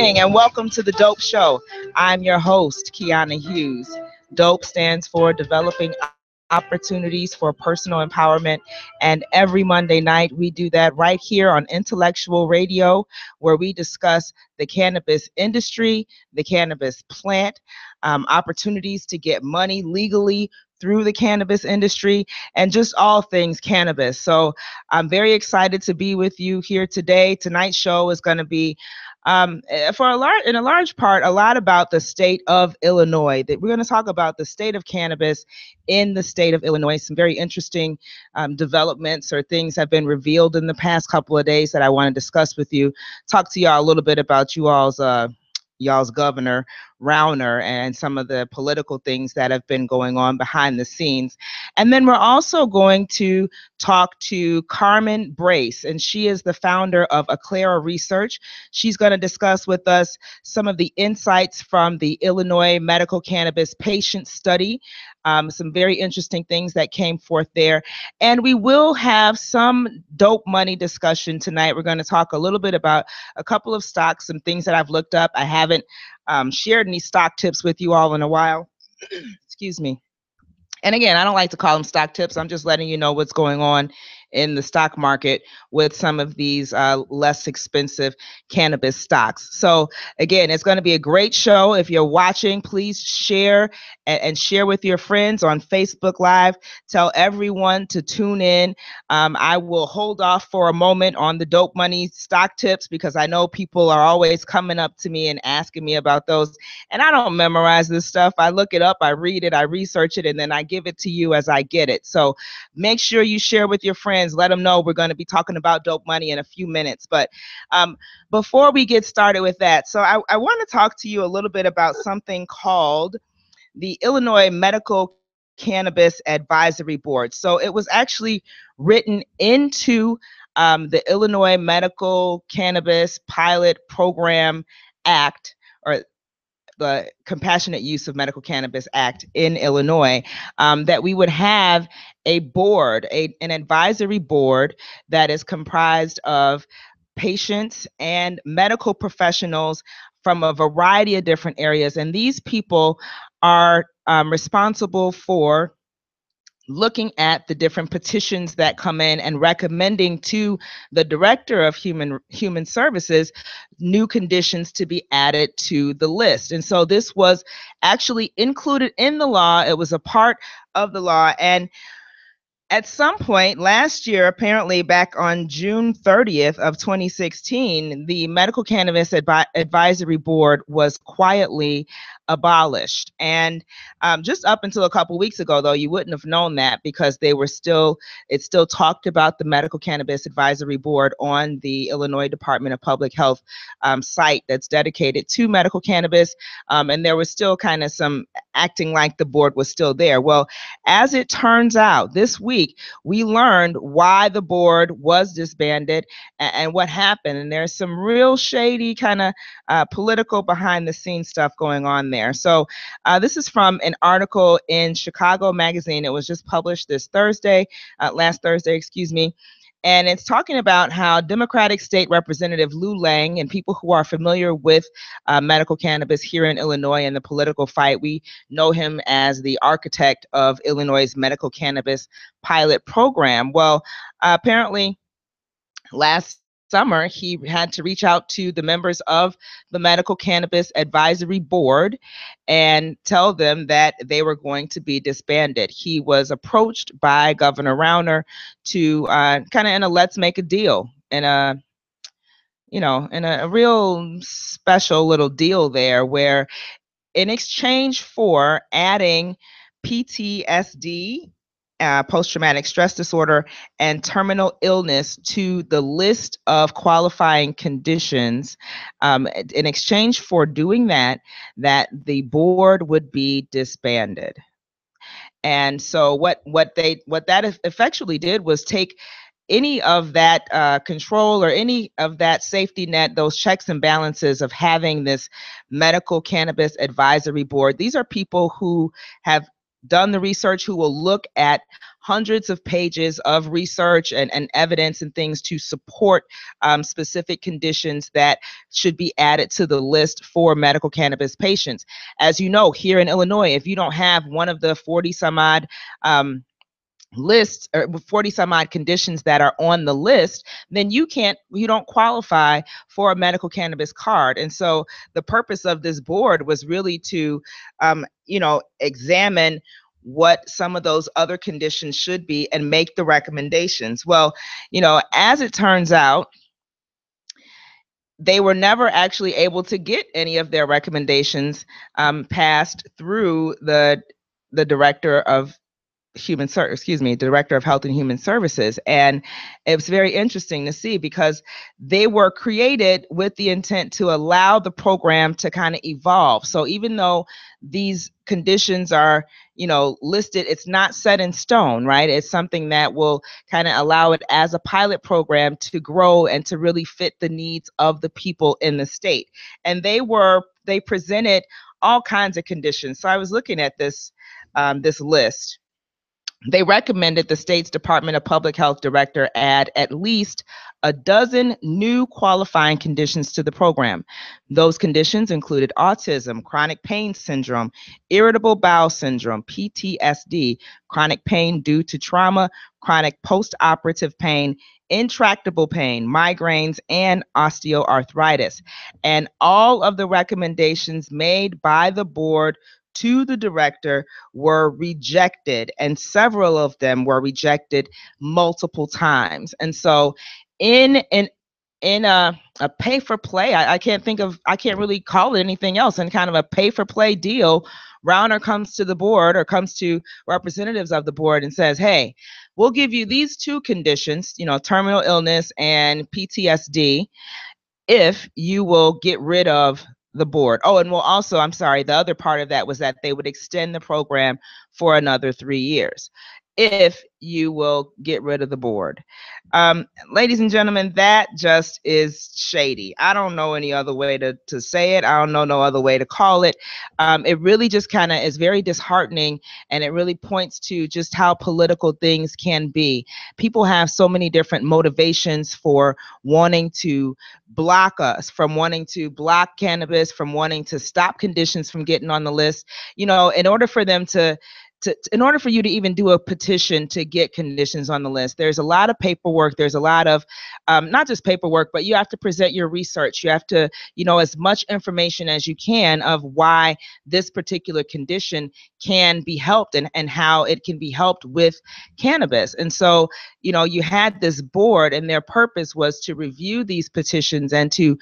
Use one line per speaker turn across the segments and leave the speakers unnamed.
evening and welcome to the Dope Show. I'm your host, Kiana Hughes. DOPE stands for Developing Opportunities for Personal Empowerment. And every Monday night, we do that right here on Intellectual Radio, where we discuss the cannabis industry, the cannabis plant, opportunities to get money legally through the cannabis industry, and just all things cannabis. So I'm very excited to be with you here today. Tonight's show is going to be in a large part, a lot about the state of Illinois. That we're going to talk about the state of cannabis in the state of Illinois. Some very interesting developments or things have been revealed in the past couple of days that I want to discuss with you. Talk to y'all a little bit about y'all's governor, Rauner, and some of the political things that have been going on behind the scenes. And then we're also going to talk to Carmen Brace, and she is the founder of Aclara Research. She's going to discuss with us some of the insights from the Illinois medical cannabis patient study, some very interesting things that came forth there. And we will have some dope money discussion tonight. We're going to talk a little bit about a couple of stocks, some things that I've looked up. I haven't shared any stock tips with you all in a while. Excuse me. And again, I don't like to call them stock tips. I'm just letting you know what's going on in the stock market with some of these less expensive cannabis stocks. So again, it's going to be a great show. If you're watching, please share and share with your friends on Facebook Live. Tell everyone to tune in. I will hold off for a moment on the dope money stock tips because I know people are always coming up to me and asking me about those. And I don't memorize this stuff. I look it up, I read it, I research it, and then I give it to you as I get it. So make sure you share with your friends. Let them know we're going to be talking about dope money in a few minutes. But before we get started with that, so I want to talk to you a little bit about something called the Illinois Medical Cannabis Advisory Board. So it was actually written into the Illinois Medical Cannabis Pilot Program Act, or the Compassionate Use of Medical Cannabis Act in Illinois, that we would have a board, an advisory board that is comprised of patients and medical professionals from a variety of different areas. And these people are responsible for looking at the different petitions that come in and recommending to the director of human services new conditions to be added to the list. And so this was actually included in the law. It was a part of the law. And at some point last year, apparently back on June 30th of 2016, the Medical Cannabis Advisory Board was quietly abolished. And just up until a couple weeks ago, though, you wouldn't have known that because it still talked about the Medical Cannabis Advisory Board on the Illinois Department of Public Health site that's dedicated to medical cannabis. And there was still kind of some acting like the board was still there. Well, as it turns out, this week, we learned why the board was disbanded and what happened. And there's some real shady kind of political behind the scenes stuff going on there. So this is from an article in Chicago Magazine. It was just published last Thursday, excuse me. And it's talking about how Democratic State Representative Lou Lang, and people who are familiar with medical cannabis here in Illinois and the political fight, we know him as the architect of Illinois' medical cannabis pilot program. Well, apparently last summer, he had to reach out to the members of the Medical Cannabis Advisory Board and tell them that they were going to be disbanded. He was approached by Governor Rauner to kind of in a let's make a deal, in a real special little deal there, where in exchange for adding PTSD, post-traumatic stress disorder, and terminal illness to the list of qualifying conditions, in exchange for doing that the board would be disbanded. And so what that effectually did was take any of that control or any of that safety net, those checks and balances of having this medical cannabis advisory board. These are people who have done the research, who will look at hundreds of pages of research and evidence and things to support specific conditions that should be added to the list for medical cannabis patients. As you know, here in Illinois, if you don't have one of the 40 some odd lists or 40 some odd conditions that are on the list, then you don't qualify for a medical cannabis card. And so the purpose of this board was really to examine what some of those other conditions should be and make the recommendations. Well, as it turns out, they were never actually able to get any of their recommendations passed through the director of Director of Health and Human Services. And it was very interesting to see, because they were created with the intent to allow the program to kind of evolve. So even though these conditions are, listed, it's not set in stone, right? It's something that will kind of allow it as a pilot program to grow and to really fit the needs of the people in the state. And they presented all kinds of conditions. So I was looking at this list. They recommended the state's Department of Public Health director add at least a dozen new qualifying conditions to the program. Those conditions included autism, chronic pain syndrome, irritable bowel syndrome, PTSD, chronic pain due to trauma, chronic post-operative pain, intractable pain, migraines, and osteoarthritis. And all of the recommendations made by the board to the director were rejected, and several of them were rejected multiple times. And so in a pay for play, I can't really call it anything else, and kind of a pay for play deal, Rauner comes to the board, or comes to representatives of the board, and says, hey, we'll give you these two conditions, terminal illness and PTSD, if you will get rid of the board. Oh, and the other part of that was that they would extend the program for another 3 years if you will get rid of the board. Ladies and gentlemen, that just is shady. I don't know any other way to say it. I don't know no other way to call it. It really just kind of is very disheartening, and it really points to just how political things can be. People have so many different motivations for wanting to block us, from wanting to block cannabis, from wanting to stop conditions from getting on the list. In order for them in order for you to even do a petition to get conditions on the list, there's a lot of paperwork. There's a lot of, not just paperwork, but you have to present your research. You have to, as much information as you can of why this particular condition can be helped, and how it can be helped with cannabis. And so, you had this board, and their purpose was to review these petitions and to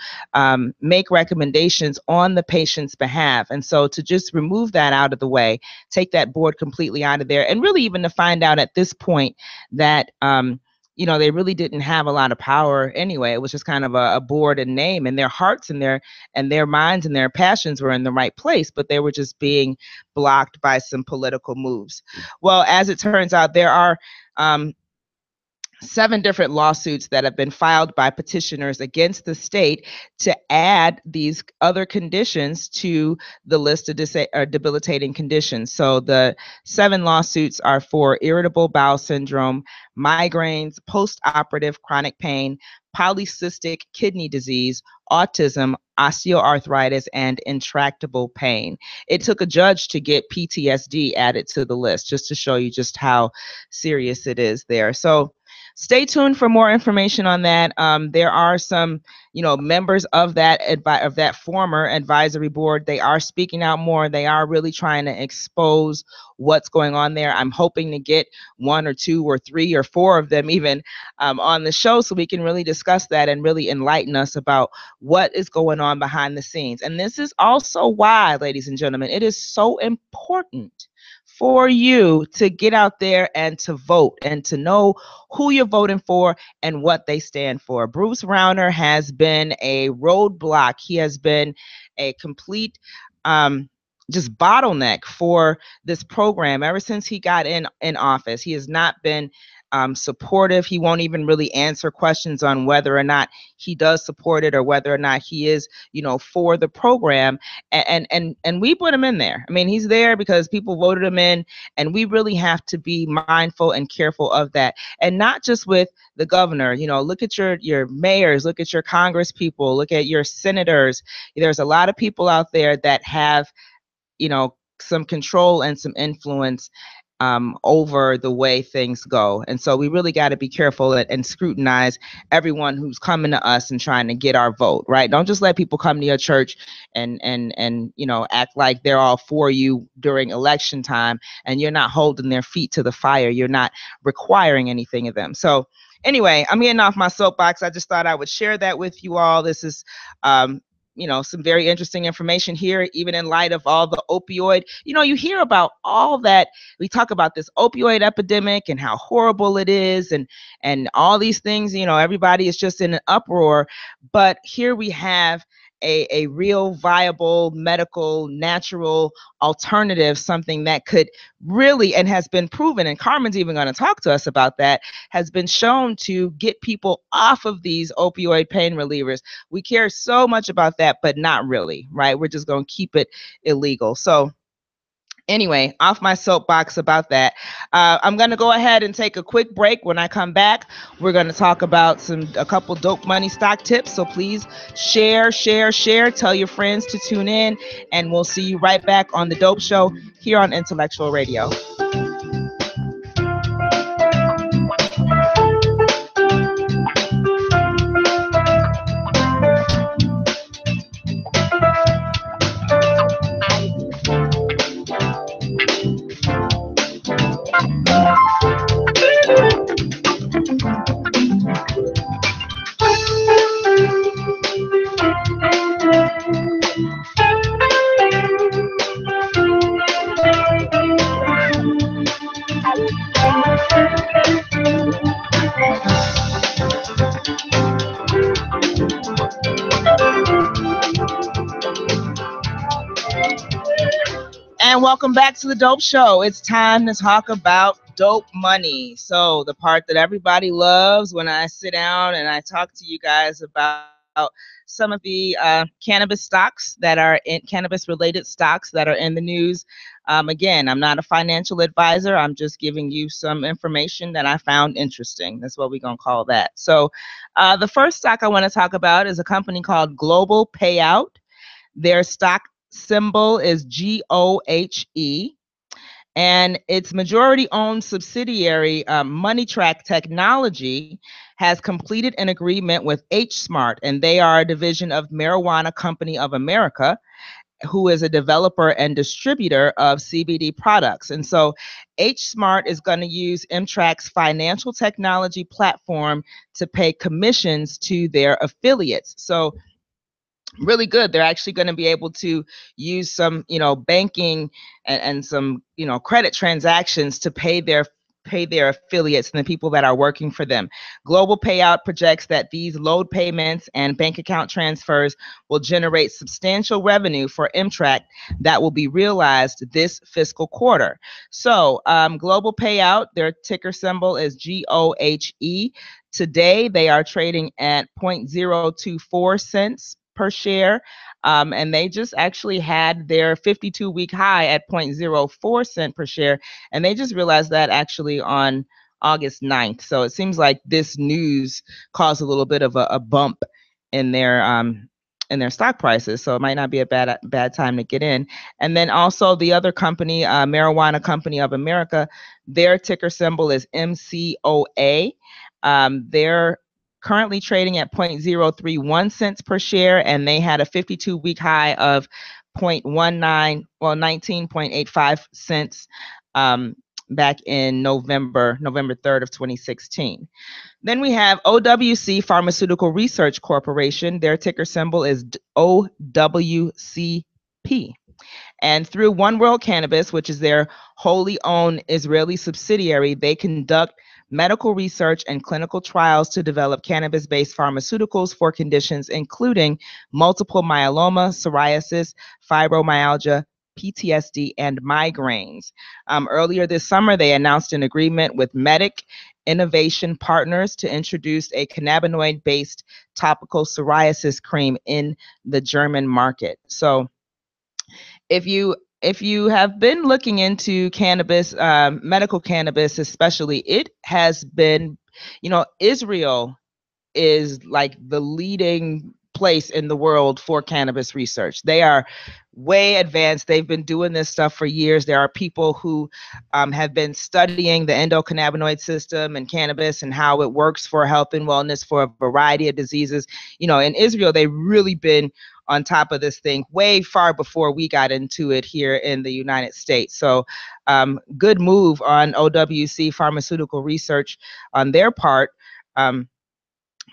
make recommendations on the patient's behalf. And so to just remove that out of the way, take that board completely out of there, and really even to find out at this point that they really didn't have a lot of power anyway. It was just kind of a board in name, and their hearts and their minds and their passions were in the right place, but they were just being blocked by some political moves. Well, as it turns out, there are 7 different lawsuits that have been filed by petitioners against the state to add these other conditions to the list of debilitating conditions. So the 7 lawsuits are for irritable bowel syndrome, migraines, post-operative chronic pain, polycystic kidney disease, autism, osteoarthritis, and intractable pain. It took a judge to get PTSD added to the list, just to show you just how serious it is there. So stay tuned for more information on that. There are some, members of that former advisory board. They are speaking out more. They are really trying to expose what's going on there. I'm hoping to get 1 or 2 or 3 or 4 of them even on the show, so we can really discuss that and really enlighten us about what is going on behind the scenes. And this is also why, ladies and gentlemen, it is so important for you to get out there and to vote, and to know who you're voting for and what they stand for. Bruce Rauner has been a roadblock. He has been a complete just bottleneck for this program ever since he got in office. He has not been supportive. He won't even really answer questions on whether or not he does support it or whether or not he is, for the program. And we put him in there. I mean, he's there because people voted him in, and we really have to be mindful and careful of that. And not just with the governor. Look at your mayors, look at your congress people, look at your senators. There's a lot of people out there that have, some control and some influence over the way things go. And so we really got to be careful and scrutinize everyone who's coming to us and trying to get our vote, right? Don't just let people come to your church and act like they're all for you during election time, and you're not holding their feet to the fire. You're not requiring anything of them. So anyway, I'm getting off my soapbox. I just thought I would share that with you all. This is some very interesting information here, even in light of all the opioid. You hear about all that. We talk about this opioid epidemic and how horrible it is, and all these things. Everybody is just in an uproar. But here we have a real viable medical natural alternative, something that could really, and has been proven, and Carmen's even going to talk to us about that, has been shown to get people off of these opioid pain relievers. We care so much about that, but not really, right? We're just going to keep it illegal. So anyway, off my soapbox about that. I'm going to go ahead and take a quick break. When I come back, we're going to talk about a couple dope money stock tips. So please share. Tell your friends to tune in, and we'll see you right back on The Dope Show here on Intellectual Radio. And welcome back to The Dope Show. It's time to talk about dope money. So the part that everybody loves when I sit down and I talk to you guys about some of the cannabis stocks that are in cannabis-related stocks that are in the news. Again, I'm not a financial advisor. I'm just giving you some information that I found interesting. That's what we're going to call that. So the first stock I want to talk about is a company called Global Payout. Their stock symbol is GOHE, and its majority-owned subsidiary, MoneyTrack Technology, has completed an agreement with HSmart, and they are a division of Marijuana Company of America, who is a developer and distributor of CBD products. And so HSmart is going to use MTRAC's financial technology platform to pay commissions to their affiliates. So really good. They're actually going to be able to use some, banking and some, credit transactions to pay their affiliates and the people that are working for them. Global Payout projects that these load payments and bank account transfers will generate substantial revenue for MTRAC that will be realized this fiscal quarter. So Global Payout, their ticker symbol is GOHE. Today, they are trading at 0.024 cents per share. And they just actually had their 52-week high at 0.04 cent per share. And they just realized that actually on August 9th. So it seems like this news caused a little bit of a bump in their stock prices. So it might not be a bad time to get in. And then also the other company, Marijuana Company of America, their ticker symbol is MCOA. They're currently trading at 0.031 cents per share, and they had a 52-week high of 19.85 cents back in November 3rd of 2016. Then we have OWC Pharmaceutical Research Corporation. Their ticker symbol is OWCP. And through One World Cannabis, which is their wholly owned Israeli subsidiary, they conduct medical research and clinical trials to develop cannabis-based pharmaceuticals for conditions including multiple myeloma, psoriasis, fibromyalgia, PTSD, and migraines. Earlier this summer, they announced an agreement with Medic Innovation Partners to introduce a cannabinoid-based topical psoriasis cream in the German market. So if you have been looking into cannabis, medical cannabis especially, it has been, Israel is like the leading place in the world for cannabis research. They are way advanced. They've been doing this stuff for years. There are people who have been studying the endocannabinoid system and cannabis and how it works for health and wellness for a variety of diseases. In Israel, they've really been on top of this thing way far before we got into it here in the United States. So good move on OWC Pharmaceutical Research on their part.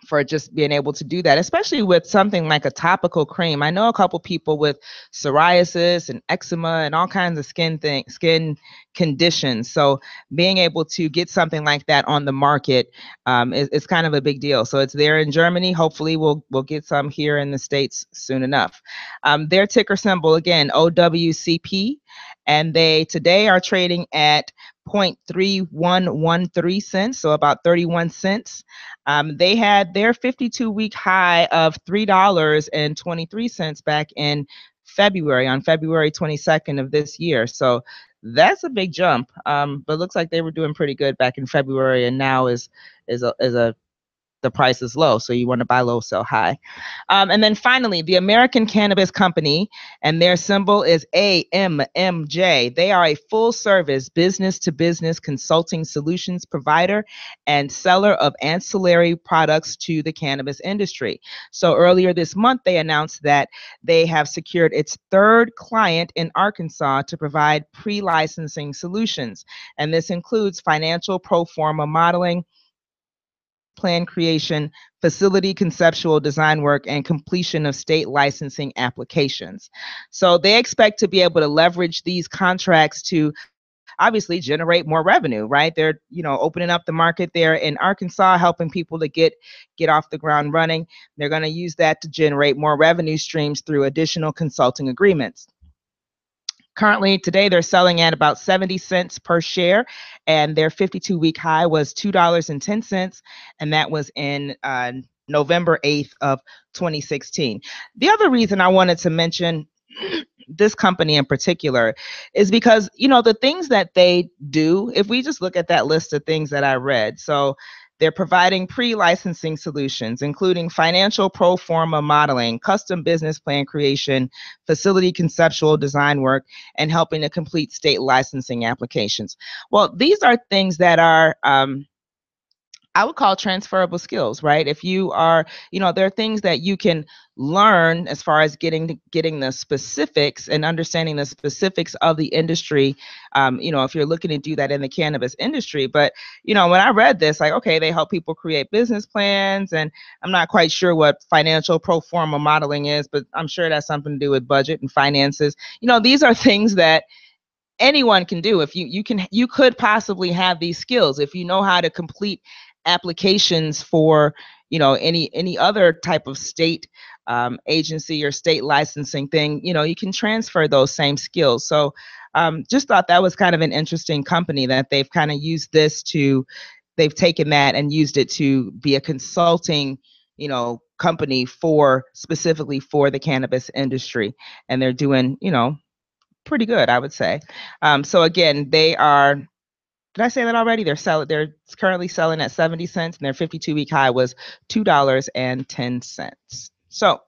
For just being able to do that, especially with something like a topical cream. I know a couple people with psoriasis and eczema and all kinds of skin conditions. So being able to get something like that on the market is kind of a big deal. So it's there in Germany. Hopefully we'll get some here in the States soon enough. Their ticker symbol, again, OWCP, and they today are trading at 0.3113 cents, so about 31 cents. They had their 52-week high of $3.23 back in February, on February 22nd of this year. So that's a big jump. But it looks like they were doing pretty good back in February, and now the price is low, so you want to buy low, sell high. And then finally, the American Cannabis Company, and their symbol is AMMJ. They are a full-service business-to-business consulting solutions provider and seller of ancillary products to the cannabis industry. So earlier this month, they announced that they have secured its third client in Arkansas to provide pre-licensing solutions. And this includes financial pro forma modeling, plan creation, facility conceptual design work, and completion of state licensing applications. So they expect to be able to leverage these contracts to obviously generate more revenue, right? They're, opening up the market there in Arkansas, helping people to get off the ground running. They're going to use that to generate more revenue streams through additional consulting agreements. Currently, today, they're selling at about 70 cents per share, and their 52-week high was $2.10, and that was in November 8th of 2016. The other reason I wanted to mention this company in particular is because, the things that they do, if we just look at that list of things that I read, so they're providing pre-licensing solutions, including financial pro forma modeling, custom business plan creation, facility conceptual design work, and helping to complete state licensing applications. Well, these are things that are I would call transferable skills, right? If you are, there are things that you can learn as far as getting the specifics and understanding the specifics of the industry. If you're looking to do that in the cannabis industry. But, when I read this, like, okay, they help people create business plans, and I'm not quite sure what financial pro forma modeling is, but I'm sure that's something to do with budget and finances. These are things that anyone can do. If you could possibly have these skills if you know how to complete applications for any other type of state agency or state licensing thing. You can transfer those same skills. So just thought that was kind of an interesting company that they've kind of used they've taken that and used it to be a consulting company specifically for the cannabis industry, and they're doing pretty good, I would say. So again, did I say that already? They're currently selling at 70 cents, and their 52-week high was $2.10. So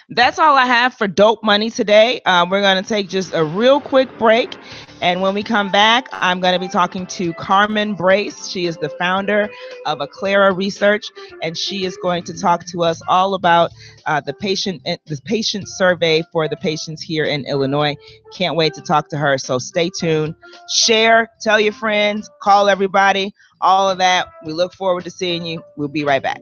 that's all I have for Dope Money today. We're going to take just a real quick break. And when we come back, I'm going to be talking to Carmen Brace. She is the founder of Aclara Research, and she is going to talk to us all about the patient survey for the patients here in Illinois. Can't wait to talk to her. So stay tuned. Share, tell your friends, call everybody, all of that. We look forward to seeing you. We'll be right back.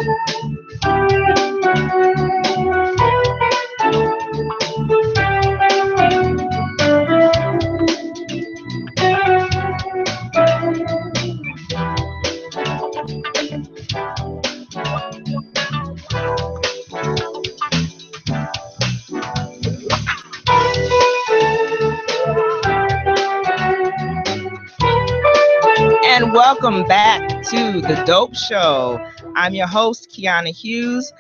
And welcome back to The Dope Show. I'm your host, Kiana Hughes.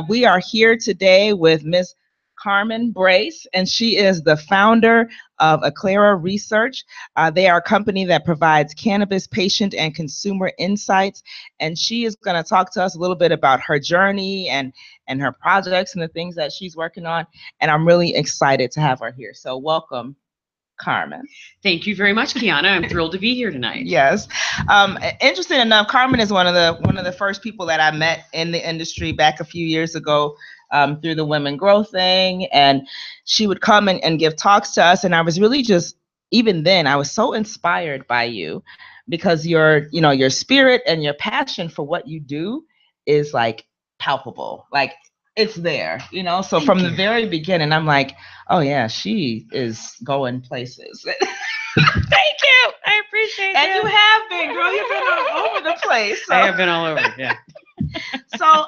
We are here today with Miss Carmen Brace, and she is the founder of Aclara Research. They are a company that provides cannabis patient and consumer insights, and she is going to talk to us a little bit about her journey and her projects and the things that she's working on, and I'm really excited to have her here. So welcome, Carmen.
Thank you very much, Kiana. I'm thrilled to be here tonight.
Yes. Interesting enough, Carmen is one of the first people that I met in the industry back a few years ago through the Women Grow thing, and she would come and give talks to us, and I was really just, even then, I was so inspired by you because your spirit and your passion for what you do is like palpable, like it's there, so from the very beginning, I'm like, oh yeah, she is going places.
Thank you. I appreciate it.
And you have been, girl. You've been all over the place. So.
I have been all over, yeah.
So,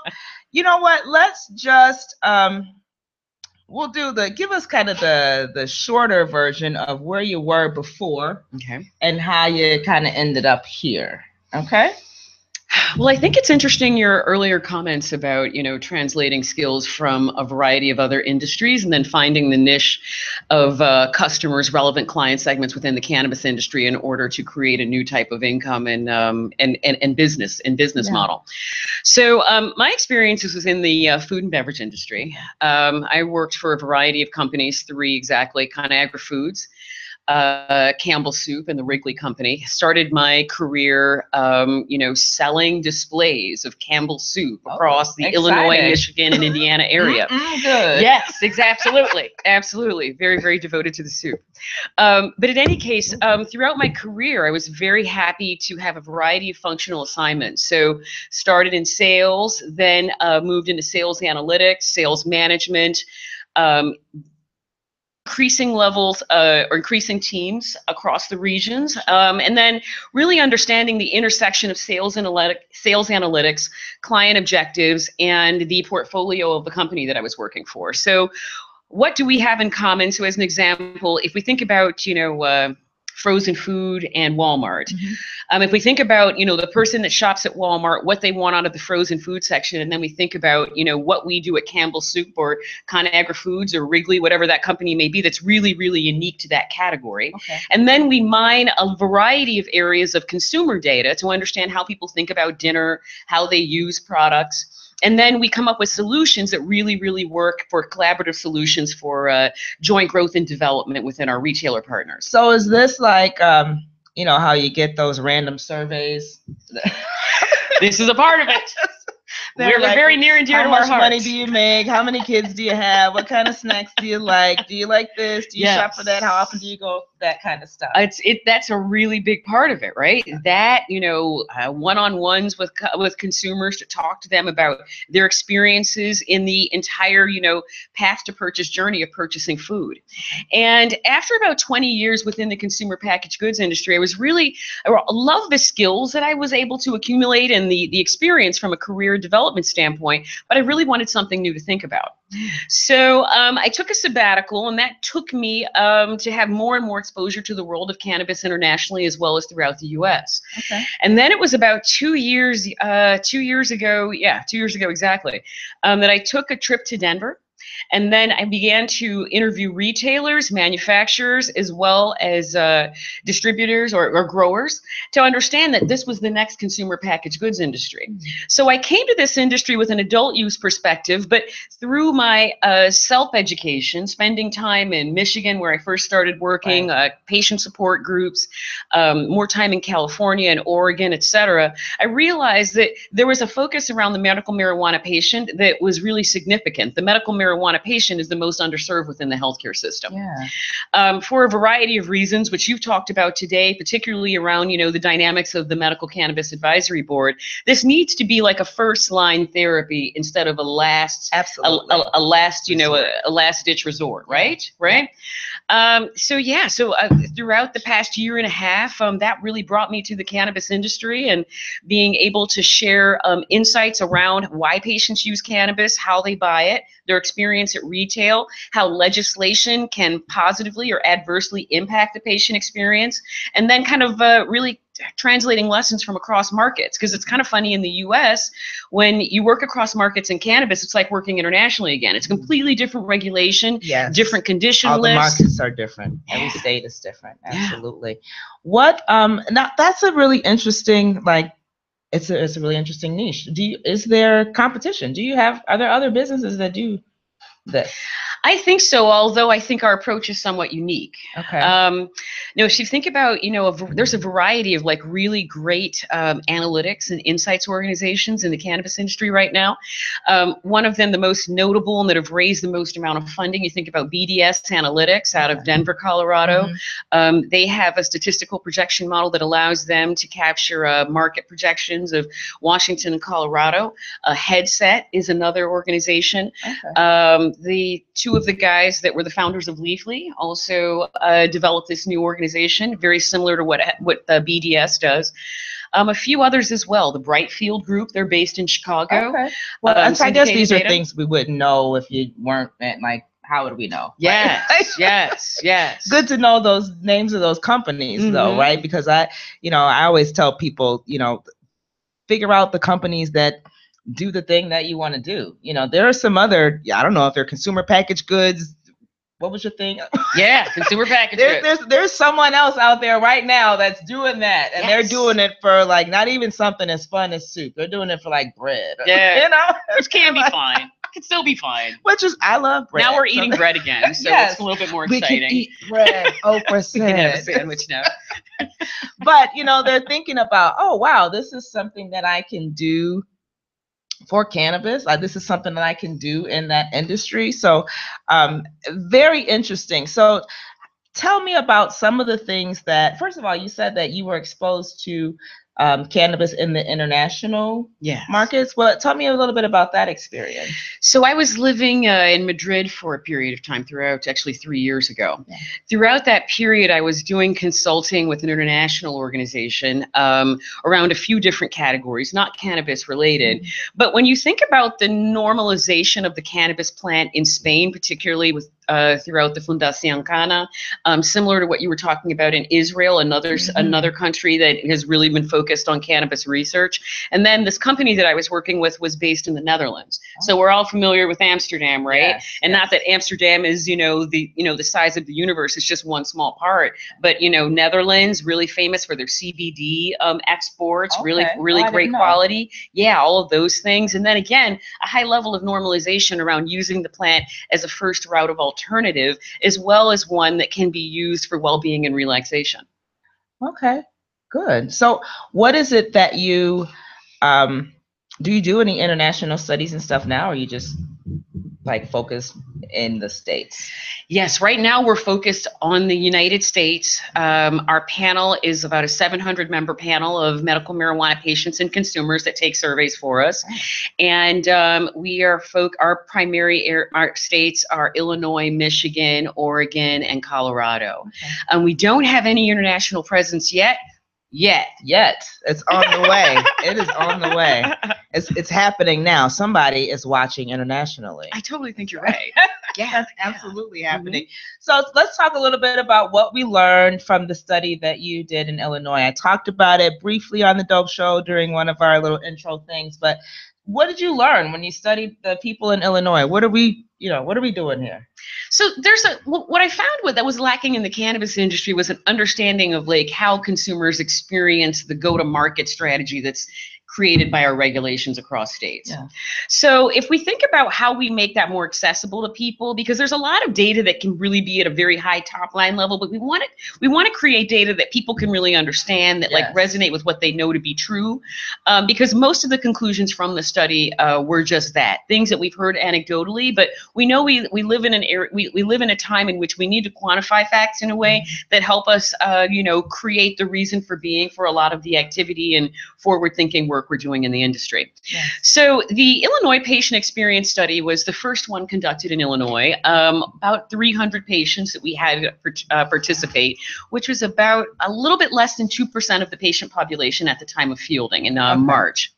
you know what? Let's just, give us kind of the shorter version of where you were before.
Okay.
And how you kind of ended up here. Okay.
Well, I think it's interesting your earlier comments about, translating skills from a variety of other industries and then finding the niche of customers, relevant client segments within the cannabis industry in order to create a new type of income and business model. So my experiences was in the food and beverage industry. I worked for a variety of companies, 3 exactly, Conagra Foods, Campbell Soup, and the Wrigley Company. Started my career, selling displays of Campbell Soup across the Illinois, Michigan, and Indiana area.
Good.
Yes, absolutely. Absolutely. Very, very devoted to the soup. But in any case, throughout my career, I was very happy to have a variety of functional assignments. So started in sales, then moved into sales analytics, sales management, increasing levels or increasing teams across the regions, and then really understanding the intersection of sales analytics, client objectives, and the portfolio of the company that I was working for. So what do we have in common? So as an example, if we think about, frozen food and Walmart. Mm-hmm. If we think about, the person that shops at Walmart, what they want out of the frozen food section, and then we think about, what we do at Campbell Soup or Conagra Foods or Wrigley, whatever that company may be, that's really, really unique to that category. Okay. And then we mine a variety of areas of consumer data to understand how people think about dinner, how they use products. And then we come up with solutions that really, really work for collaborative solutions for joint growth and development within our retailer partners.
So is this like, how you get those random surveys?
This is a part of it. We're like, very near and dear to our hearts.
How much money do you make? How many kids do you have? What kind of snacks do you like? Do you like this? Do you shop for that? How often do you go? That kind of stuff.
That's a really big part of it, right? That, one-on-ones with consumers to talk to them about their experiences in the entire, path to purchase journey of purchasing food. And after about 20 years within the consumer packaged goods industry, I love the skills that I was able to accumulate and the experience from a career development standpoint, but I really wanted something new to think about. So I took a sabbatical, and that took me to have more and more exposure to the world of cannabis internationally as well as throughout the U.S. Okay. And then it was about 2 years ago exactly, that I took a trip to Denver. And then I began to interview retailers, manufacturers, as well as distributors or growers to understand that this was the next consumer packaged goods industry. So I came to this industry with an adult use perspective, but through my self-education, spending time in Michigan where I first started working, patient support groups, more time in California and Oregon, et cetera, I realized that there was a focus around the medical marijuana patient that was really significant. The medical marijuana marijuana patient is the most underserved within the healthcare system.
Yeah.
For a variety of reasons, which you've talked about today, particularly around, the dynamics of the Medical Cannabis Advisory Board, this needs to be like a first line therapy instead of a last,
Absolutely.
a last,
Resort.
a last ditch resort, right?
Yeah.
Right. So throughout the past year and a half, that really brought me to the cannabis industry and being able to share insights around why patients use cannabis, how they buy it, their experience at retail, how legislation can positively or adversely impact the patient experience, and then kind of really translating lessons from across markets. Because it's kind of funny in the US, when you work across markets in cannabis, it's like working internationally again. It's completely different regulation,
Yes.
different condition
All
lists.
the markets are different. Every state is different. Absolutely. What now that's a really interesting, like, it's a really interesting niche. Is there competition? Are there other businesses that do this?
I think so, although I think our approach is somewhat unique.
Okay.
If you think about, there's a variety of like really great analytics and insights organizations in the cannabis industry right now. One of them, the most notable and that have raised the most amount of funding, you think about BDS Analytics out of Denver, Colorado.
Mm-hmm.
They have a statistical projection model that allows them to capture market projections of Washington and Colorado. Headset is another organization.
Okay.
The two of the guys that were the founders of Leafly also developed this new organization, very similar to what the BDS does. A few others as well. The Brightfield Group, they're based in Chicago.
Okay. Well, I guess these are things we wouldn't know if you weren't like, how would we know?
Yes, right? yes.
Good to know those names of those companies, though, right? Because I always tell people, figure out the companies that do the thing that you want to do. There are some other, I don't know if they're consumer packaged goods. What was your thing?
Yeah, consumer packaged goods.
There's someone else out there right now that's doing that, and they're doing it for like not even something as fun as soup. They're doing it for like bread.
Yeah, which can be fine. It can still be fine.
I love bread.
Now we're eating bread again, so it's a little bit more exciting.
We can eat bread. Oprah said.
We can have a sandwich now.
But they're thinking about, oh wow, this is something that I can do for cannabis. This is something that I can do in that industry. So very interesting. So tell me about some of the things that, first of all, you said that you were exposed to cannabis in the international markets. Well, tell me a little bit about that experience.
So I was living in Madrid for a period of time actually 3 years ago. Yeah. Throughout that period, I was doing consulting with an international organization around a few different categories, not cannabis related. But when you think about the normalization of the cannabis plant in Spain, particularly with throughout the Fundación Cana, similar to what you were talking about in Israel, another country that has really been focused on cannabis research. And then this company that I was working with was based in the Netherlands. So we're all familiar with Amsterdam, right? Yes, and not that Amsterdam is, the size of the universe. It's just one small part. But, Netherlands, really famous for their CBD exports, really great quality. Yeah, all of those things. And then again, a high level of normalization around using the plant as a first route of alternative, as well as one that can be used for well-being and relaxation.
Okay, good. So what is it that you do? You do any international studies and stuff now, or you just like focus in the States?
Yes, right now we're focused on the United States. Our panel is about a 700-member panel of medical marijuana patients and consumers that take surveys for us. And we are our primary our states are Illinois, Michigan, Oregon, and Colorado. Okay. We don't have any international presence yet. Yet.
It's on the way. It is on the way. It's happening now. Somebody is watching internationally.
I totally think you're right.
Yeah, that's absolutely happening. So let's talk a little bit about what we learned from the study that you did in Illinois. I talked about it briefly on the Dope Show during one of our little intro things, but what did you learn when you studied the people in Illinois? What are we doing here?
So what I found that was lacking in the cannabis industry was an understanding of like how consumers experience the go-to-market strategy that's created by our regulations across states.
Yeah.
So if we think about how we make that more accessible to people, because there's a lot of data that can really be at a very high top line level, but we want to create data that people can really understand, that like resonate with what they know to be true, because most of the conclusions from the study were just that, things that we've heard anecdotally, but we know we live in an area, we live in a time in which we need to quantify facts in a way that help us create the reason for being for a lot of the activity and forward thinking work we're doing in the industry.
Yes.
So the Illinois patient experience study was the first one conducted in Illinois. About 300 patients that we had participate, which was about a little bit less than 2% of the patient population at the time of fielding in March.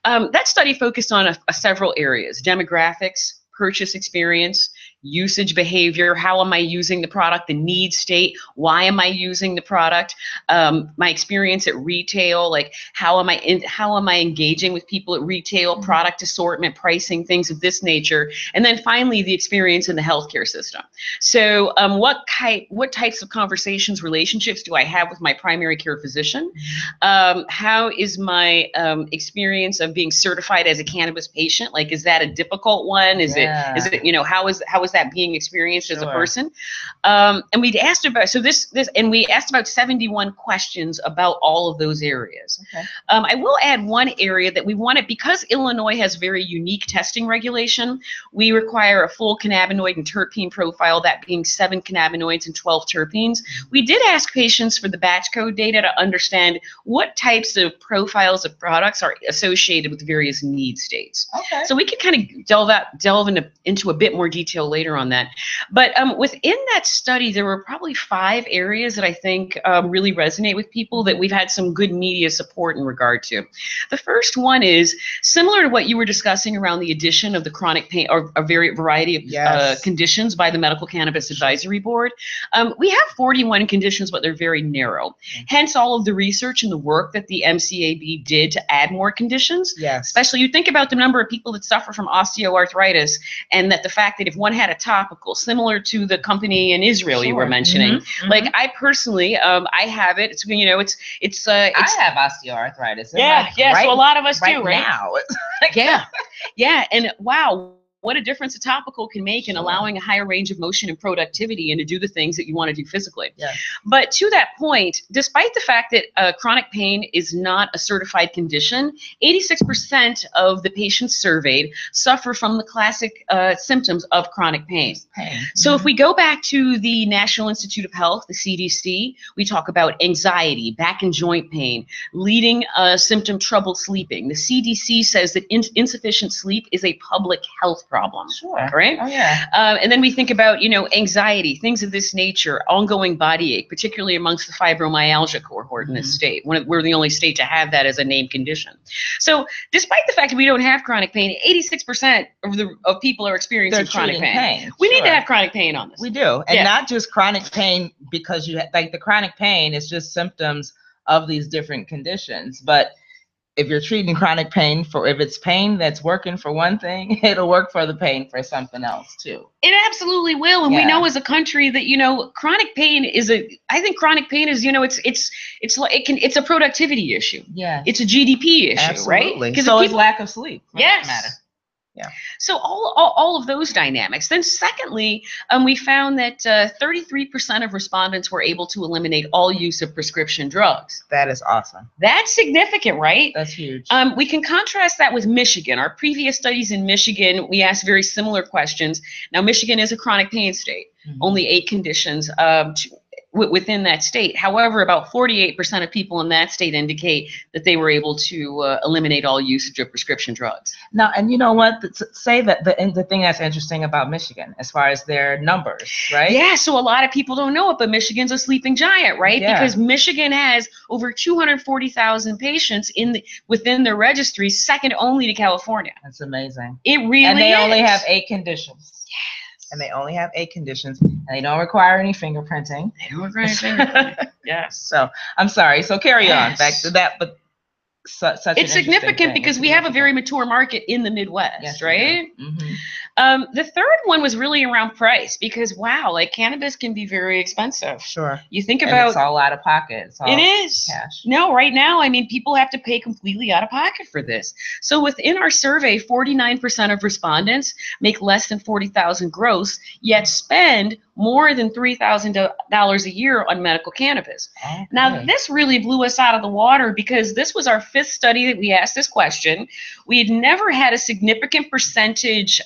That study focused on several areas: demographics, purchase experience, usage behavior, how am I using the product, the need state, why am I using the product, my experience at retail, like how am I engaging with people at retail, product assortment, pricing, things of this nature, and then finally the experience in the healthcare system. So what types of conversations, relationships do I have with my primary care physician? How is my experience of being certified as a cannabis patient? Like, is that a difficult one? Is it how is that being experienced as a person? And we asked about we asked about 71 questions about all of those areas.
Okay.
I will add one area that we wanted, because Illinois has very unique testing regulation. We require a full cannabinoid and terpene profile, that being 7 cannabinoids and 12 terpenes. We did ask patients for the batch code data to understand what types of profiles of products are associated with various need states.
Okay.
So we could kind of delve into a bit more detail later on that. But within that study, there were probably 5 areas that I think really resonate with people, that we've had some good media support in regard to. The first one is similar to what you were discussing around the addition of the chronic pain or a variety of conditions by the Medical Cannabis Advisory Board. We have 41 conditions, but they're very narrow. Hence all of the research and the work that the MCAB did to add more conditions.
Yes.
Especially you think about the number of people that suffer from osteoarthritis, and that the fact that if one had a topical, similar to the company in Israel you were mentioning, like I personally, I have it. It's I
have osteoarthritis.
So a lot of us do, right?
Now.
And wow, what a difference a topical can make in allowing a higher range of motion and productivity and to do the things that you want to do physically. But to that point, despite the fact that chronic pain is not a certified condition, 86% of the patients surveyed suffer from the classic symptoms of chronic pain. So if we go back to the National Institute of Health, the CDC, we talk about anxiety, back and joint pain, leading symptom trouble sleeping. The CDC says that insufficient sleep is a public health problem. Right?
Oh, yeah.
And then we think about, anxiety, things of this nature, ongoing body ache, particularly amongst the fibromyalgia cohort in this state. We're the only state to have that as a named condition. So despite the fact that we don't have chronic pain, 86% of people are experiencing chronic pain. We need to have chronic pain on this.
We do. And not just chronic pain because the chronic pain is just symptoms of these different conditions. But if you're treating chronic pain if it's pain that's working for one thing, it'll work for the pain for something else too.
It absolutely will. And we know as a country that, chronic pain is it's a productivity issue.
Yeah.
It's a GDP issue, right?
Because so it's lack of sleep.
Yes.
Matter. Yeah.
So all of those dynamics. Then secondly, we found that 33% of respondents were able to eliminate all use of prescription drugs.
That is awesome.
That's significant, right?
That's huge.
We can contrast that with Michigan. Our previous studies in Michigan, we asked very similar questions. Now, Michigan is a chronic pain state. Only 8 conditions within that state. However, about 48% of people in that state indicate that they were able to eliminate all usage of prescription drugs.
Now, and you know what? Say that the thing that's interesting about Michigan, as far as their numbers, right?
Yeah, so a lot of people don't know it, but Michigan's a sleeping giant, right?
Yeah.
Because Michigan has over 240,000 patients within their registry, second only to California.
That's amazing.
It really is.
And they only have 8 conditions. And they only have 8 conditions, and they don't require any fingerprinting.
They don't require fingerprinting. Yes.
So I'm sorry. So carry on back to that, but such
it's significant because we have a very mature market in the Midwest, right? The third one was really around price because wow, like cannabis can be very expensive.
Sure.
You think
And
about
it's all out of pocket. It's all
it is
cash.
no, right now, I mean, people have to pay completely out of pocket for this. So within our survey, 49% of respondents make less than $40,000 gross, yet spend more than $3,000 a year on medical cannabis.
Okay.
Now, this really blew us out of the water because this was our 5th study that we asked this question. We had never had a significant percentage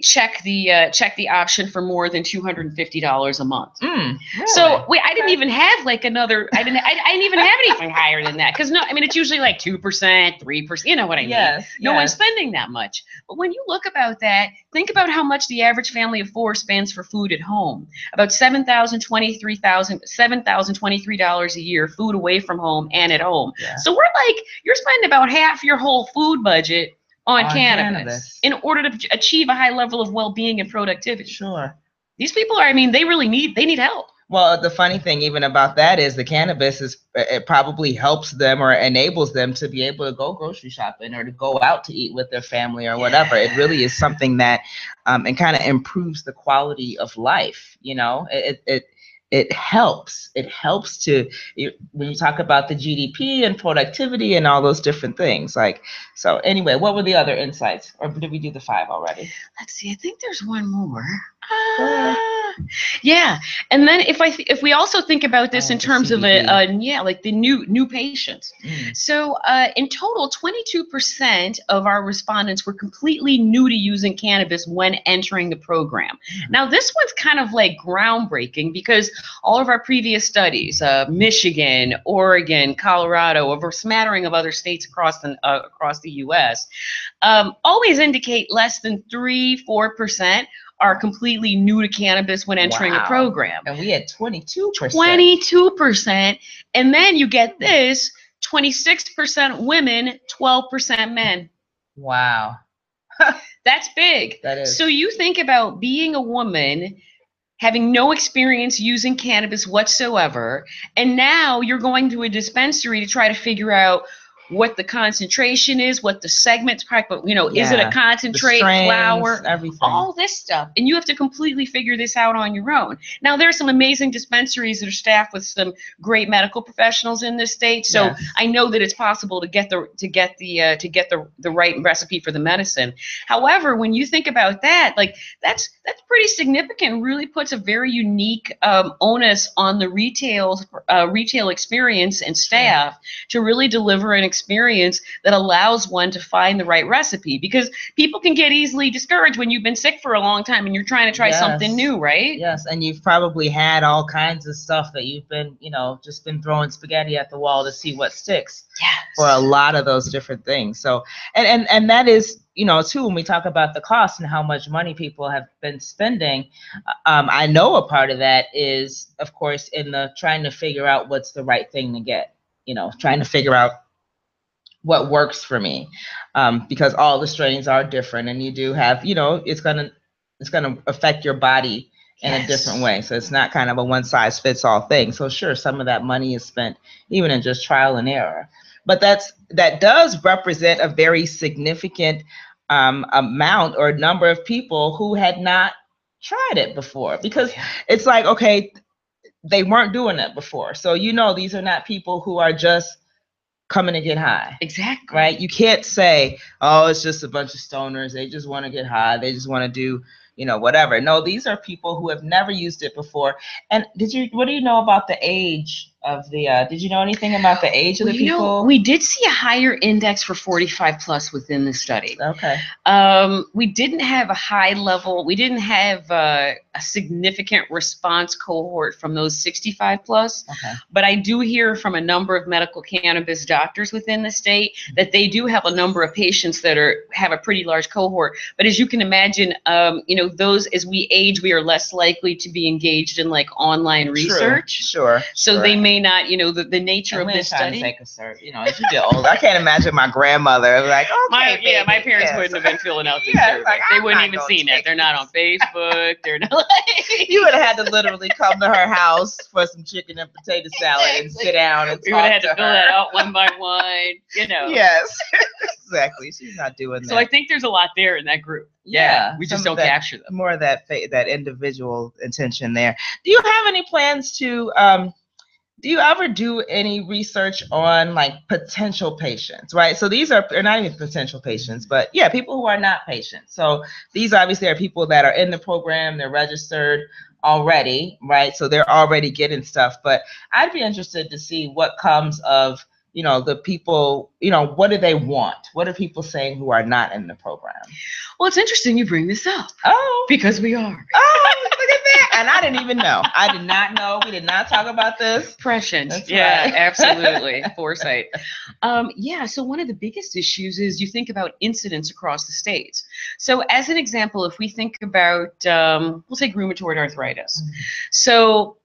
check the option for more than $250 a month.
Really?
So I didn't even have like another. I didn't even have anything higher than that because no, I mean it's usually like 2%, 3%. You know what I mean?
Yes.
No one's spending that much. But when you look about that, think about how much the average family of 4 spends for food at home. About $7,023 a year, food away from home and at home.
Yeah.
So you're spending about half your whole food budget on cannabis in order to achieve a high level of well-being and productivity.
Sure.
These people are, I mean, they need help.
Well, the funny thing even about that is the cannabis it probably helps them or enables them to be able to go grocery shopping or to go out to eat with their family or whatever. It really is something that it kind of improves the quality of life. You know, it helps. It helps when you talk about the GDP and productivity and all those different things. Like, so anyway, what were the other insights? Or did we do the 5 already?
Let's see. I think there's one more. Yeah, and then if we also think about this in terms of like the new patients. So in total, 22% of our respondents were completely new to using cannabis when entering the program. Now this one's kind of like groundbreaking because all of our previous studies, Michigan, Oregon, Colorado, over a smattering of other states across the U.S., always indicate less than 3-4% are completely new to cannabis when entering a program.
And we had 22%.
22%. And then you get this, 26% women, 12% men.
Wow.
That's big.
That is.
So you think about being a woman, having no experience using cannabis whatsoever, and now you're going to a dispensary to try to figure out what the concentration is, what the segments, is it a concentrate, flower,
everything,
all this stuff. And you have to completely figure this out on your own. Now, there are some amazing dispensaries that are staffed with some great medical professionals in this state. So I know that it's possible to get the right recipe for the medicine. However, when you think about that, like that's pretty significant. Really puts a very unique onus on the retail experience and staff to really deliver an experience that allows one to find the right recipe, because people can get easily discouraged when you've been sick for a long time and you're trying to try something new, right?
Yes, and you've probably had all kinds of stuff that you've been, just been throwing spaghetti at the wall to see what sticks for a lot of those different things. So, and that is, too, when we talk about the cost and how much money people have been spending, I know a part of that is, of course, in the trying to figure out what's the right thing to get, trying to figure out what works for me, because all the strains are different, and you do have, it's gonna affect your body in a different way. So it's not kind of a one size fits all thing. So sure, some of that money is spent even in just trial and error, but that does represent a very significant amount or number of people who had not tried it before, because it's like, okay, they weren't doing it before. So, these are not people who are just coming to get high.
Exactly.
Right? You can't say, oh, it's just a bunch of stoners. They just want to get high. They just want to do, whatever. No, these are people who have never used it before. And what do you know about the age of did you know anything about the age of the people?
We did see a higher index for 45 plus within the study.
Okay.
We didn't have a high level. We didn't have a significant response cohort from those 65 plus.
Okay.
But I do hear from a number of medical cannabis doctors within the state that they do have a number of patients that have a pretty large cohort. But as you can imagine, those, as we age, we are less likely to be engaged in like online research.
Sure.
So they may not, the nature of this study.
Take a cert, as you get older. I can't imagine my grandmother like, okay,
my parents wouldn't have been filling out this survey.
Like,
they wouldn't even seen that. They're not on Facebook. They're not.
You would have had to literally come to her house for some chicken and potato salad and sit down and talk to her.
We would have had to fill that out one by one.
Yes. Exactly. She's not doing that.
So I think there's a lot there in that group. Yeah. We just don't capture them.
More of that that individual intention there. Do you have any plans to do you ever do any research on like potential patients, right? So these are not even potential patients, but yeah, people who are not patients. So these obviously are people that are in the program, they're registered already, right? So they're already getting stuff, but I'd be interested to see what comes of, you know, the people, you know, what do they want? What are people saying who are not in the program?
Well, it's interesting you bring this up.
Oh.
Because we are.
Oh, look at that. And I didn't even know. I did not know. We did not talk about this.
Prescient.
That's
yeah,
right.
Absolutely. Foresight. So one of the biggest issues is you think about incidents across the states. So as an example, if we think about, we'll take rheumatoid arthritis.
Mm-hmm.
So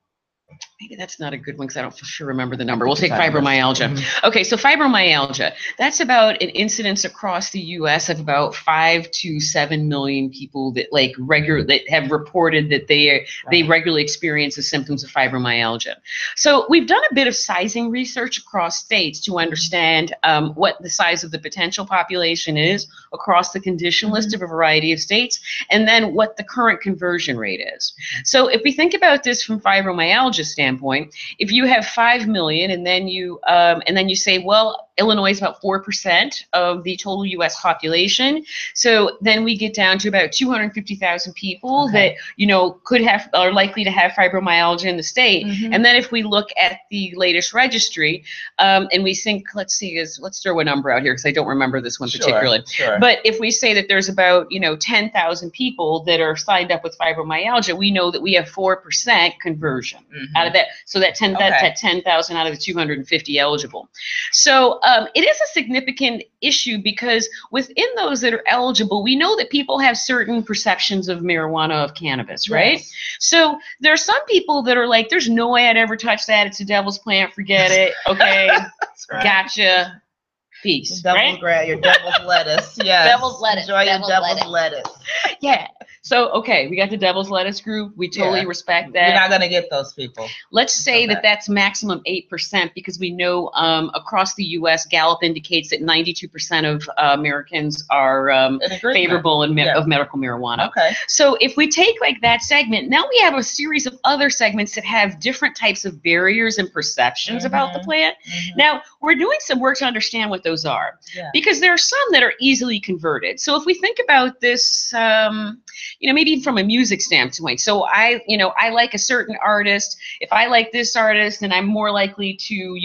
maybe that's not a good one because I don't for sure remember the number. We'll take fibromyalgia.
Mm-hmm.
Okay, so fibromyalgia, that's about an incidence across the U.S. of about 5 to 7 million people that that have reported that they regularly experience the symptoms of fibromyalgia. So we've done a bit of sizing research across states to understand what the size of the potential population is across the condition list of a variety of states, and then what the current conversion rate is. So if we think about this from fibromyalgia standpoint, if you have 5 million and then you say, well, Illinois is about 4% of the total U.S. population. So then we get down to about 250,000 people that, you know, are likely to have fibromyalgia in the state. And then if we look at the latest registry and we think, let's throw a number out here because I don't remember this one particularly.
Sure.
But if we say that there's about, 10,000 people that are signed up with fibromyalgia, we know that we have 4% conversion out of that. So that 10,000 out of the 250 eligible. So it is a significant issue because within those that are eligible, we know that people have certain perceptions of marijuana, of cannabis, right?
Yes.
So there are some people that are like, there's no way I'd ever touch that. It's a devil's plant. Forget it. Okay.
Right.
Gotcha. Peace.
Your devil's lettuce. Yes.
Devil's lettuce.
Enjoy your devil's lettuce.
Yeah. So, okay, we got the devil's lettuce group. We totally respect that.
We're not going to get those people.
Let's say that that's maximum 8% because we know across the U.S., Gallup indicates that 92% of Americans are favorable of medical marijuana.
Okay.
So if we take like that segment, now we have a series of other segments that have different types of barriers and perceptions about the plant. Now, we're doing some work to understand what those are because there are some that are easily converted. So if we think about this, maybe from a music standpoint. So I like a certain artist. If I like this artist, then I'm more likely to,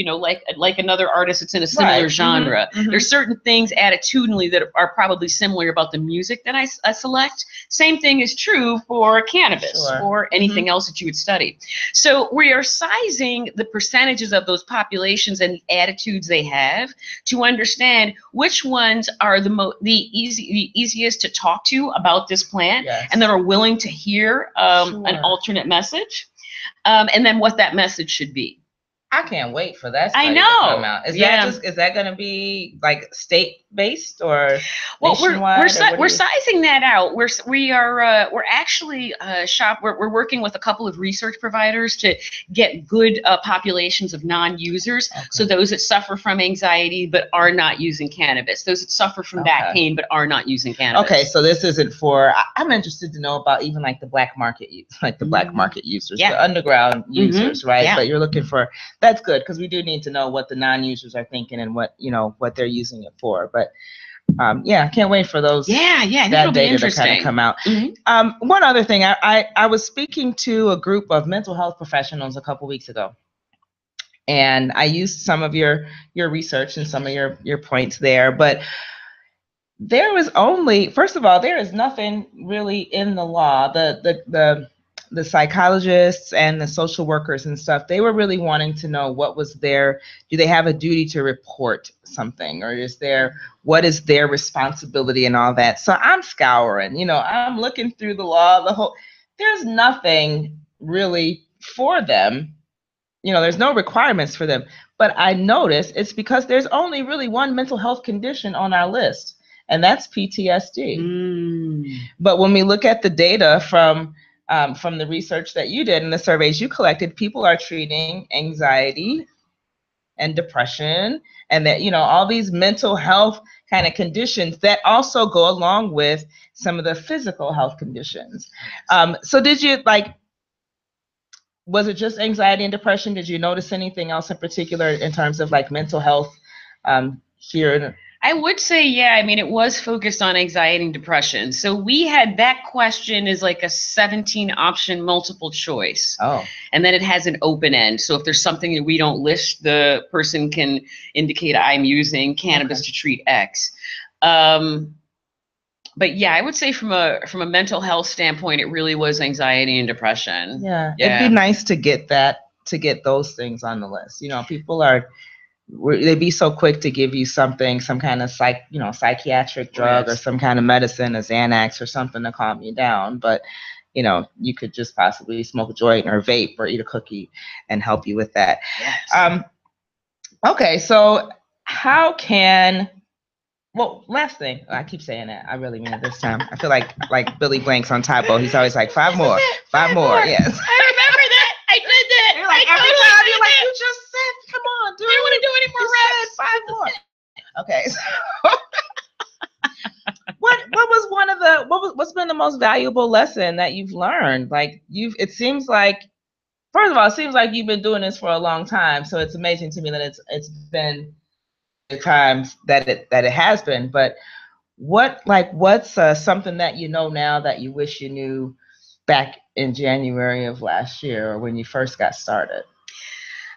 like another artist that's in a similar genre. There's certain things attitudinally that are probably similar about the music that I select. Same thing is true for cannabis or anything else that you would study. So we are sizing the percentages of those populations and the attitudes they have to understand which ones are the easiest to talk to about this plant and that are willing to hear an alternate message, and then what that message should be.
I can't wait for that study
to
come out. Is that going to be like state-based or nationwide?
We're sizing that out. We're actually we're working with a couple of research providers to get good populations of non-users. So those that suffer from anxiety but are not using cannabis, those that suffer from back pain but are not using cannabis. Okay,
so this isn't for. I'm interested to know about even like the black market, black market users, the underground users, right?
Yeah.
But you're looking for. That's good because we do need to know what the non-users are thinking and what they're using it for. But I can't wait for those. That data to kind of come out. One other thing, I was speaking to a group of mental health professionals a couple weeks ago, and I used some of your research and some of your points there, but there was first of all, there is nothing really in the law. The psychologists and the social workers and stuff, they were really wanting to know do they have a duty to report something, or what is their responsibility and all that. So I'm scouring, I'm looking through the law, there's nothing really for them. There's no requirements for them. But I noticed it's because there's only really one mental health condition on our list, and that's PTSD. But when we look at the data from the research that you did and the surveys you collected, people are treating anxiety and depression and that, all these mental health kind of conditions that also go along with some of the physical health conditions. So did you was it just anxiety and depression? Did you notice anything else in particular in terms of like mental health here?
I would say, yeah, I mean, it was focused on anxiety and depression. So we had that question is like a 17 option multiple choice.
Oh.
And then it has an open end. So if there's something that we don't list, the person can indicate I'm using cannabis to treat X. But yeah, I would say from a mental health standpoint, it really was anxiety and depression.
Yeah. It'd be nice to get those things on the list. You know, people they'd be so quick to give you something, some kind of psychiatric drug or some kind of medicine, a Xanax or something to calm you down. But, you know, you could just possibly smoke a joint or vape or eat a cookie and help you with that.
Yes.
Okay, so last thing, I keep saying that. I really mean it this time. I feel like Billy Blanks on Typo. He's always like, five more. Yes.
I remember that. I did that.
You're like, every time you're like, you just said, come on, dude.
I don't want to do any more reps.
5 more. Okay. So what's been the most valuable lesson that you've learned? Like it seems like, first of all, it seems like you've been doing this for a long time. So it's amazing to me that it's been the times that it has been. But what's something that you know now that you wish you knew back in January of last year or when you first got started?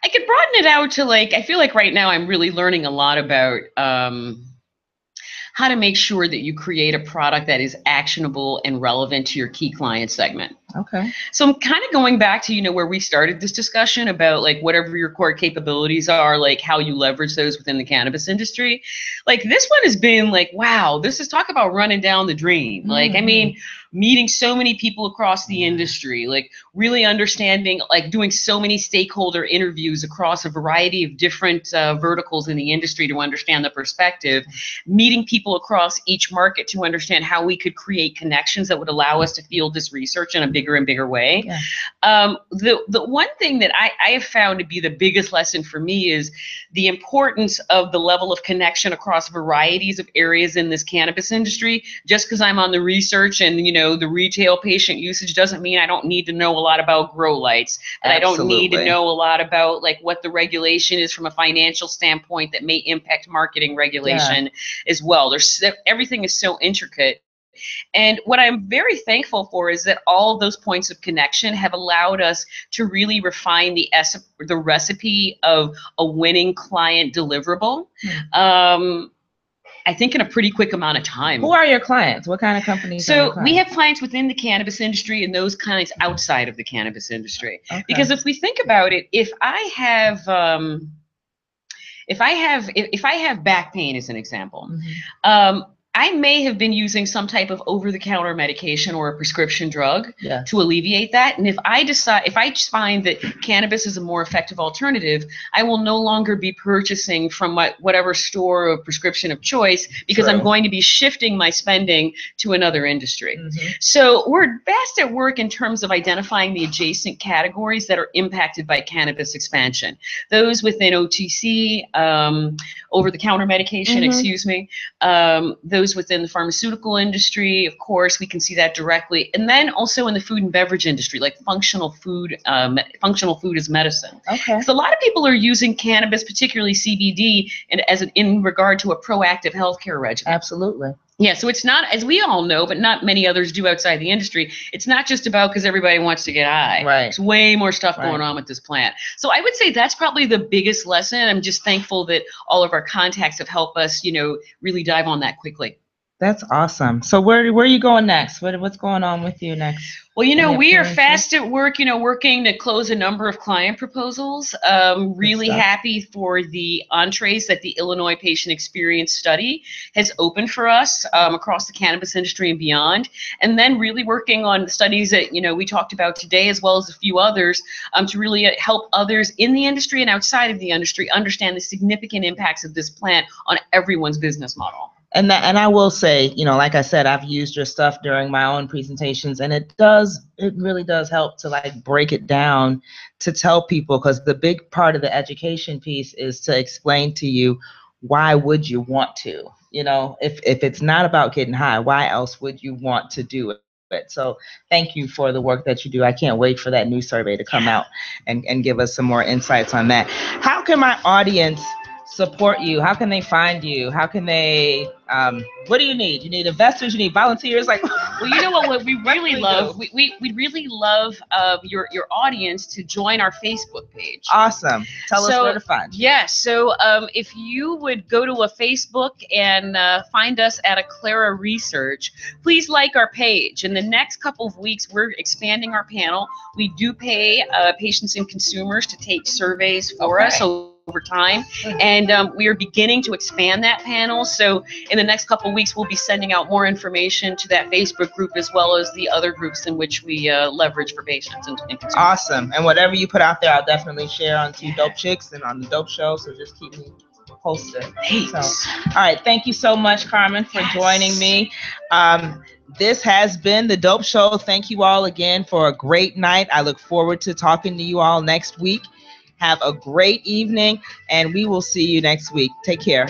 I could broaden it out to I feel like right now I'm really learning a lot about how to make sure that you create a product that is actionable and relevant to your key client segment.
Okay.
So I'm kind of going back to, where we started this discussion about whatever your core capabilities are, how you leverage those within the cannabis industry. This one has been wow, this is talk about running down the dream.
Mm-hmm.
I mean, meeting so many people across the industry, really understanding, doing so many stakeholder interviews across a variety of different verticals in the industry to understand the perspective, meeting people across each market to understand how we could create connections that would allow us to field this research in a bigger and bigger way. Yeah. The one thing that I have found to be the biggest lesson for me is the importance of the level of connection across varieties of areas in this cannabis industry. Just because I'm on the research and, the retail patient usage doesn't mean I don't need to know a lot about grow lights, that I don't need to know a lot about what the regulation is from a financial standpoint that may impact marketing regulation as well. Everything is so intricate. And what I'm very thankful for is that all of those points of connection have allowed us to really refine the recipe of a winning client deliverable. I think in a pretty quick amount of time.
Who are your clients? What kind of companies are your clients?
We have clients within the cannabis industry and those clients outside of the cannabis industry. Okay. Because if we think about it, if I have back pain as an example, I may have been using some type of over-the-counter medication or a prescription drug to alleviate that. And if I find that cannabis is a more effective alternative, I will no longer be purchasing from whatever store or prescription of choice because I'm going to be shifting my spending to another industry. So we're best at work in terms of identifying the adjacent categories that are impacted by cannabis expansion. Those within OTC, over-the-counter medication, those within the pharmaceutical industry, of course, we can see that directly. And then also in the food and beverage industry, functional food as medicine. Okay. Because a lot of people are using cannabis, particularly CBD, in regard to a proactive healthcare regimen.
Absolutely.
Yeah, so it's not, as we all know, but not many others do outside the industry, it's not just about because everybody wants to get high.
Right.
There's way more stuff going on with this plant. So I would say that's probably the biggest lesson. I'm just thankful that all of our contacts have helped us, really dive on that quickly.
That's awesome. So where are you going next? What's going on with you next?
Well, we are fast at work, working to close a number of client proposals. Really happy for the entrees that the Illinois Patient Experience Study has opened for us across the cannabis industry and beyond. And then really working on studies that, we talked about today, as well as a few others, to really help others in the industry and outside of the industry understand the significant impacts of this plant on everyone's business model.
And I will say, like I said, I've used your stuff during my own presentations, and it really does help to break it down to tell people, because the big part of the education piece is to explain to you why would you want to? You know, if it's not about getting high, why else would you want to do it? So thank you for the work that you do. I can't wait for that new survey to come out and give us some more insights on that. How can my audience support you? How can they find you? How can they, what do you need? You need investors, you need volunteers? Like,
Well, you know what we
what
really
can we
love?
do?
We really love your audience to join our Facebook page.
Awesome. Tell us where to find you.
Yeah, so if you would go to a Facebook and find us at Aclara Research, please like our page. In the next couple of weeks, we're expanding our panel. We do pay patients and consumers to take surveys for us over time, and we are beginning to expand that panel. So in the next couple of weeks, we'll be sending out more information to that Facebook group as well as the other groups in which we leverage for patients and consumers.
Awesome. And whatever you put out there, I'll definitely share on Two Dope Chicks and on the Dope Show. So just keep me posted.
Thanks.
So, all right. Thank you so much, Carmen, for joining me. This has been the Dope Show. Thank you all again for a great night. I look forward to talking to you all next week. Have a great evening, and we will see you next week. Take care.